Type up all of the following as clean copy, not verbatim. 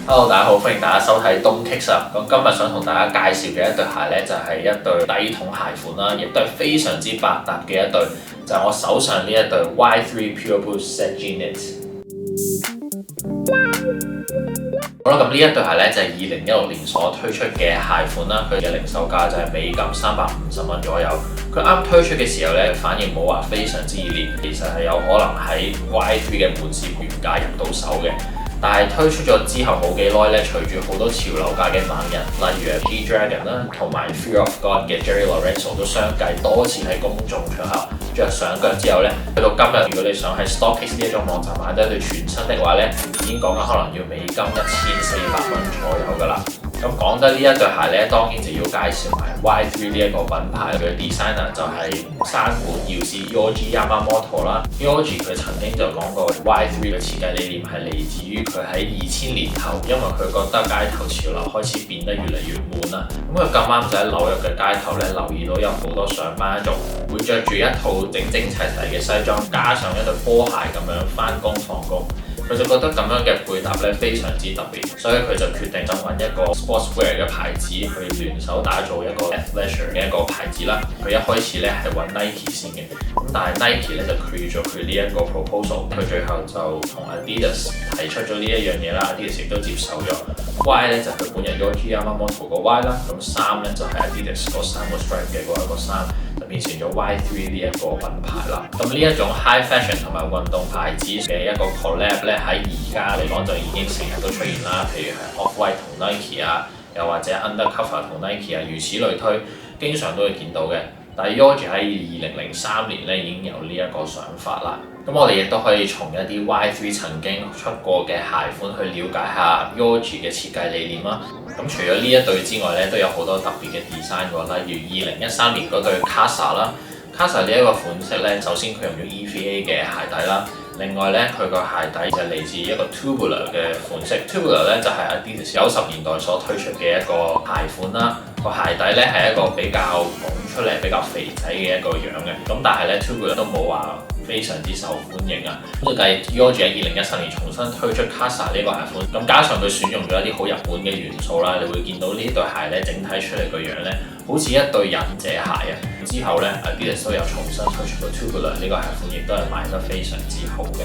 Hello，大家好，歡迎大家收睇東 Kicks 啊！咁今日想同大家介紹嘅一對鞋呢，就係一對底筒鞋款啦，亦都係非常之百搭嘅一對，就係我手上呢一對 Y3 Pure Boost ZG Knit。好啦，咁呢一對鞋呢，就係2016年所推出嘅鞋款啦，佢嘅零售價就係美金350蚊左右。佢啱推出嘅時候呢，反應冇話非常之熱烈，其實係有可能喺 Y3 嘅門市原價入到手嘅。但係推出咗之後冇幾耐咧，隨住好多潮流界嘅猛人，例如G-Dragon 啦，同埋 Fear of God 嘅 Jerry Lorenzo 都相繼多次喺公眾場合着上腳之後咧，去到今日，如果你想喺 StockX 呢一種網站買到一對全新的話咧，已經講緊可能要美金1400蚊左右㗎啦。咁講得呢一對鞋咧，當然就要介紹埋 Y3 呢一個品牌，佢嘅 designer 就係山本耀司 Yohji Yamamoto 啦。Yohji 佢曾經就講過 Y3 嘅設計理念係嚟自於佢喺2000年頭，因為佢覺得街頭潮流開始變得越嚟越悶啦。咁佢咁啱就喺紐約嘅街頭咧，留意到有好多上班族會着住一套整整齊齊嘅西裝，加上一對波鞋咁樣返工放工。佢就覺得咁樣嘅配搭咧非常之特別，所以佢就決定就揾一個 sportswear 嘅牌子去聯手打造一個 athleisure 嘅一個牌子啦。佢一開始咧係揾 Nike 先嘅，咁但係 Nike 咧就拒絕咗佢呢一個 proposal， 佢最後就同 Adidas 提出咗呢一樣嘢啦 ，Adidas 亦都接受咗。Y 咧就係佢本人 Yohji Yamamoto 個 Y 啦，咁衫咧就係 Adidas 嗰3個 stripe 嘅嗰一個衫。就變成咗 Y3 呢一個品牌啦。咁呢一種 high fashion 同埋運動牌子嘅一個 collab 咧，喺而家嚟講就已經成日都出現啦。譬如係 Off-White 同 Nike 啊，又或者 Undercover 同 Nike 啊，如此類推，經常都會見到嘅。但係 Yohji 喺2003年咧已經有呢一個想法啦。咁我哋亦都可以從一啲 Y3 曾經出過嘅鞋款去了解下 Yohji 嘅設計理念啦。咁除咗呢一對之外咧，都有好多特別嘅 design 喎，例如2013年嗰對 Casa 啦 ，Casa 呢一個款式咧，首先佢用咗 EVA 嘅鞋底啦，另外咧佢個鞋底就嚟自一個 tubular 嘅款式 ，tubular 咧就係 Adidas 90年代所推出嘅一個鞋款啦，個鞋底咧係一個比較拱出嚟、比較肥仔嘅一個樣嘅，咁但係咧 tubular 都冇話非常之受歡迎啊！咁但係 Yohji 喺2013年重新推出 Casa 呢個鞋款，咁加上佢選用咗一啲好日本嘅元素啦，你會見到呢對鞋咧整體出嚟個樣咧，好似一對忍者鞋啊！之後咧 Adidas 都有重新推出到 Tubular 呢個鞋款，亦都係賣得非常之好嘅。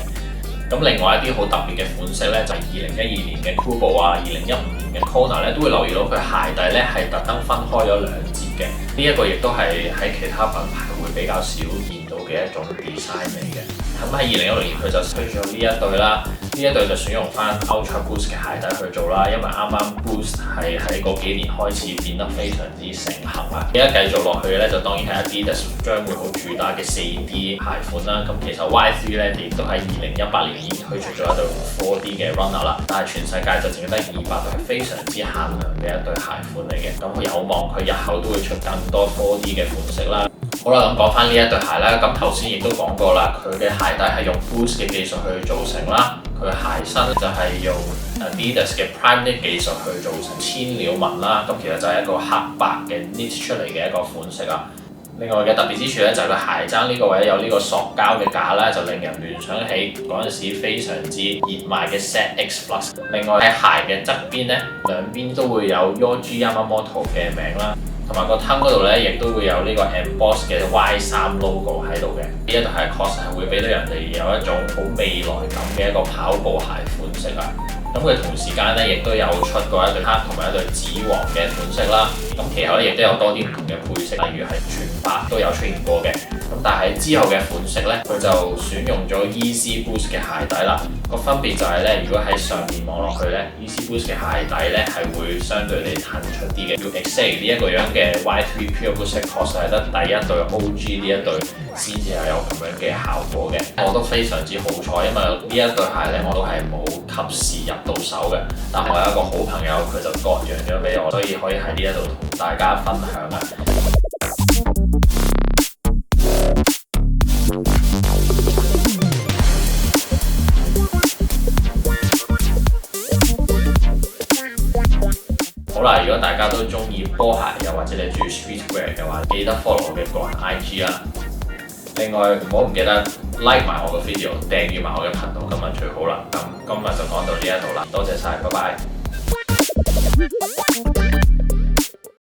咁另外一啲好特別嘅款式咧，就係2012年嘅 Kubo 啊，2015年嘅 Kona 咧，都會留意到佢鞋底咧係特登分開咗2節嘅。呢一個亦都係喺其他品牌會比較少見到嘅一種 design 嚟嘅。咁喺2016年佢就推出咗呢一對啦，呢一對就選用翻 Ultra Boost 嘅鞋底去做啦，因為啱啱 Boost 係喺嗰幾年開始變得非常之盛行啦。而家繼續落去嘅咧，就當然係 Adidas 將會好主打嘅 4D 鞋款啦。咁其實 Y3 咧亦都喺2018年已經推出咗一對 4D 嘅 Runner 啦，但係全世界就淨係得200對，係非常之限量嘅一對鞋款嚟嘅。咁佢有望佢日後都會出更多 4D 嘅款式啦。好啦，咁講翻呢一對鞋啦，咁頭先亦都講過啦，佢嘅鞋底係用 Boost 嘅技術去造成啦，佢鞋身就係用 Adidas 嘅 Prime Knit 技術去造成千鳥紋啦，咁其實就係一個黑白嘅 knit 出嚟嘅一個款式啊。另外嘅特別之處咧，就係佢鞋踭呢個位有呢個塑膠嘅架啦，就令人聯想起嗰陣時非常之熱賣嘅 ZX Flux。另外喺鞋嘅側邊咧，兩邊都會有 Yohji Yamamoto 嘅名啦。同埋個襠嗰度咧，亦都會有呢個 emboss 嘅 Y3 logo 喺度嘅。呢一對鞋確實係會俾到人哋有一種好未來感嘅一個跑步鞋款式啊！咁佢同時間咧，亦都有出過一對黑同埋一對紫黃嘅款式啦。咁其後咧，亦都有多啲唔同嘅配色，例如係全白都有出現過嘅。咁但係之後嘅款式咧，佢就選用咗 Easy Boost 嘅鞋底啦。個分別就係咧，如果喺上面望落去咧 ，Easy Boost 嘅鞋底咧係會相對地褪出啲嘅。要 Excel 呢一個樣嘅 Y3 Pure Boost 確實係得第一對 OG 呢一對先至係有咁樣嘅效果嘅。我都非常之好彩，因為呢一對鞋咧我都係冇及時入到手嘅。但係我有一個好朋友，佢就割讓咗俾我，所以可以喺呢一度同大家分享啊。好啦，如果大家都中意波鞋，又或者你中意 streetwear 嘅話，記得 follow 我嘅個人 IG 啦。另外唔記得 like 埋我個 video，訂閱埋我嘅頻道，咁就最好啦。咁今日就講到呢一度啦，多謝晒，拜拜。拜。